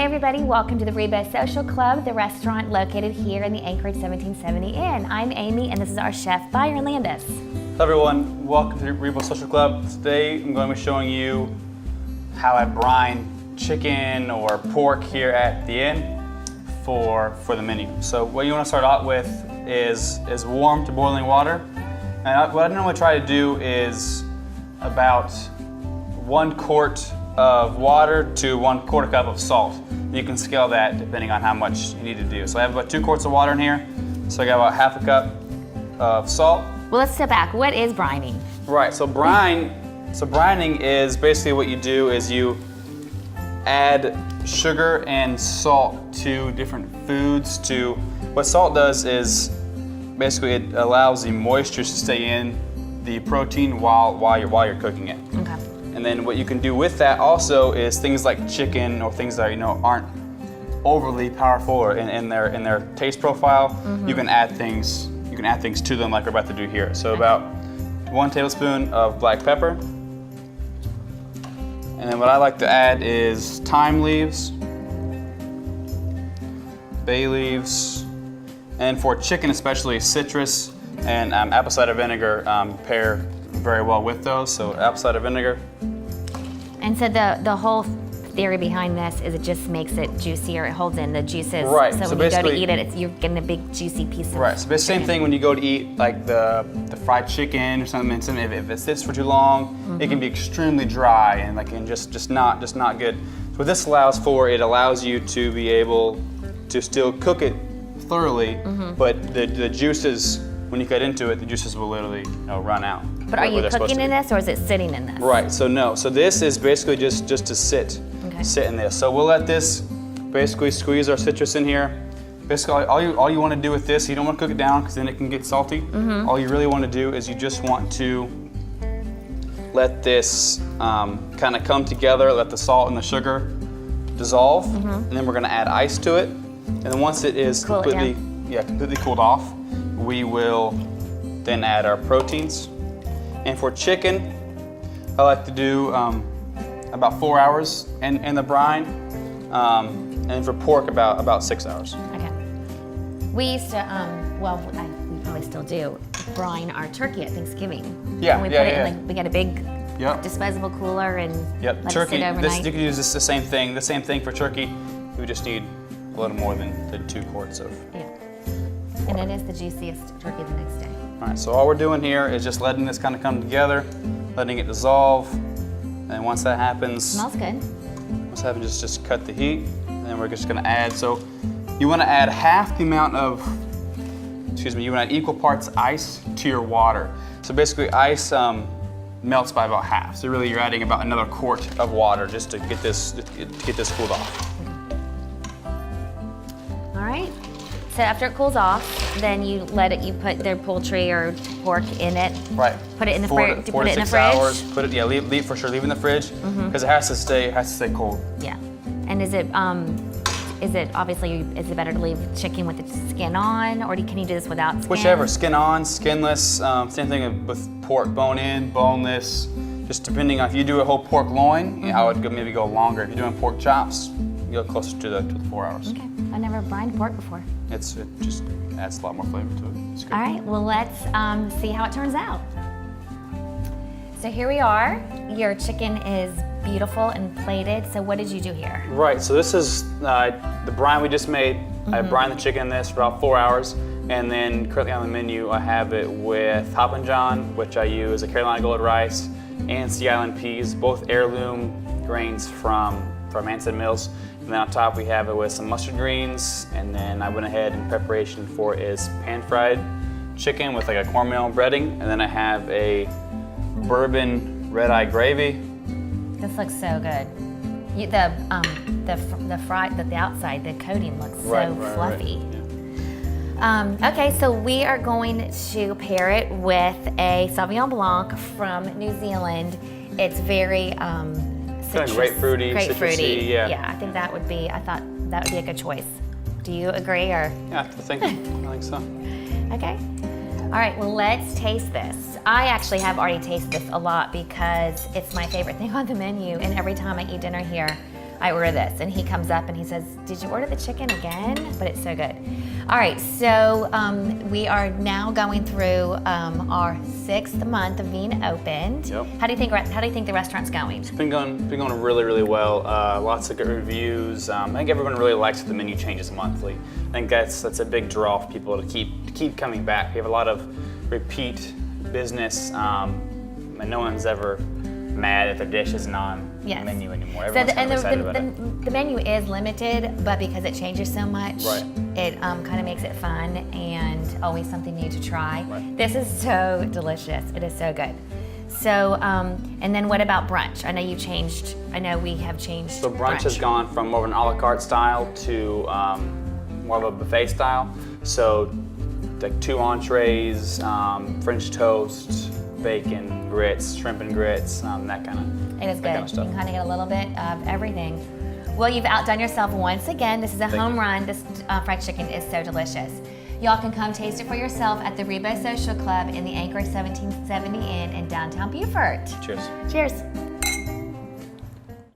everybody, welcome to the Reba Social Club, the restaurant located here in the Anchorage 1770 Inn. I'm Amy and this is our chef, Byron Landis. Hello everyone, welcome to the Reba Social Club. Today I'm going to be showing you how I brine chicken or pork here at the inn for the menu. So what you want to start out with is warm to boiling water. And what I normally try to do is about 1 quart of water to 1/4 cup of salt. You can scale that depending on how much you need to do. So I have about 2 quarts of water in here. So I got about 1/2 cup of salt. Well, let's step back. What is brining? Right, so brining is basically what you do is you add sugar and salt to different foods. What salt does is basically it allows the moisture to stay in the protein while you're cooking it. Okay. And then what you can do with that also is things like chicken or things that aren't overly powerful or in their taste profile. Mm-hmm. You can add things to them like we're about to do here. So about 1 tablespoon of black pepper. And then what I like to add is thyme leaves, bay leaves, and for chicken especially citrus and apple cider vinegar pair very well with those. So apple cider vinegar. And so the whole theory behind this is it just makes it juicier. It holds in the juices. Right. So when you go to eat it, you're getting a big juicy piece of Right. So the same thing when you go to eat like the fried chicken or something. If it sits for too long, it can be extremely dry and just not good. So what this allows for, it allows you to be able to still cook it thoroughly, but the juices, when you cut into it, the juices will literally run out. But are you cooking in this or is it sitting in this? Right, so no. So this is basically just to sit in this. So we'll let this basically squeeze our citrus in here. Basically, all you want to do with this, you don't want to cook it down because then it can get salty. All you really want to do is you just want to let this kind of come together, let the salt and the sugar dissolve, and then we're going to add ice to it. And then once it is completely cooled off, we will then add our proteins. And for chicken, I like to do about 4 hours in the brine, and for pork about 6 hours. Okay. We used to, we probably still do, brine our turkey at Thanksgiving. Yeah, and we put it in, we get a big disposable cooler and let turkey, it sit overnight. you can use the same thing for turkey. We just need a little more than 2 quarts of. Yeah. And it is the juiciest turkey the next day. All right, so all we're doing here is just letting this kind of come together, letting it dissolve, and once that happens, Smells good. Once that happens, just cut the heat, and then we're just going to add. So you want to add half the amount of, you want to add equal parts ice to your water. So basically, ice melts by about half. So really, you're adding about another quart of water just to get this cooled off. All right. So after it cools off, then you put the poultry or pork in it. Right. Put it in the fridge. 4 to 6 hours. Put it, leave for sure. Leave in the fridge because it has to stay cold. Yeah. And is it better to leave chicken with the skin on, or can you do this without skin? Whichever, skin on, skinless. Same thing with pork, bone in, boneless. Just depending on if you do a whole pork loin, I would maybe go longer. If you're doing pork chops, you go closer to the 4 hours. Okay. I've never brined pork before. It just adds a lot more flavor to it. It's good. All right, well let's see how it turns out. So here we are. Your chicken is beautiful and plated. So what did you do here? Right, so this is the brine we just made. I brined the chicken in this for about 4 hours. And then currently on the menu, I have it with Hoppin' John, which I use a Carolina Gold rice and Sea Island peas, both heirloom grains from Anson Mills. And then on top we have it with some mustard greens, and then I went ahead in preparation for is pan-fried chicken with like a cornmeal breading, and then I have a bourbon red-eye gravy. This looks so good. The outside, the coating looks so fluffy. Right. Yeah. Okay, so we are going to pair it with a Sauvignon Blanc from New Zealand. It's very citrus, grapefruity, citrusy, yeah. I thought that would be a good choice. Do you agree, or? Yeah, I think so. Okay. All right, well, let's taste this. I actually have already tasted this a lot because it's my favorite thing on the menu, and every time I eat dinner here, I order this, and he comes up and he says, did you order the chicken again? But it's so good. All right, so we are now going through our 6th month of being opened. Yep. How do you think the restaurant's going? It's been going really, really well. Lots of good reviews. I think everyone really likes the menu changes monthly. I think that's a big draw for people to keep coming back. We have a lot of repeat business, and no one's ever mad if their dish isn't on the menu anymore. Everyone's kind of excited about it. The menu is limited, but because it changes so much, it kind of makes it fun and always something new to try. Right. This is so delicious. It is so good. So, and then what about brunch? I know we have changed. So brunch has gone from more of an a la carte style to more of a buffet style. So like 2 entrees, French toast, bacon, grits, shrimp and grits, that kind of. It is good. Kind of stuff. You can kind of get a little bit of everything. Well, you've outdone yourself once again. This is a home run. This fried chicken is so delicious. Y'all can come taste it for yourself at the Rebo Social Club in the Anchorage 1770 Inn in downtown Beaufort. Cheers. Cheers.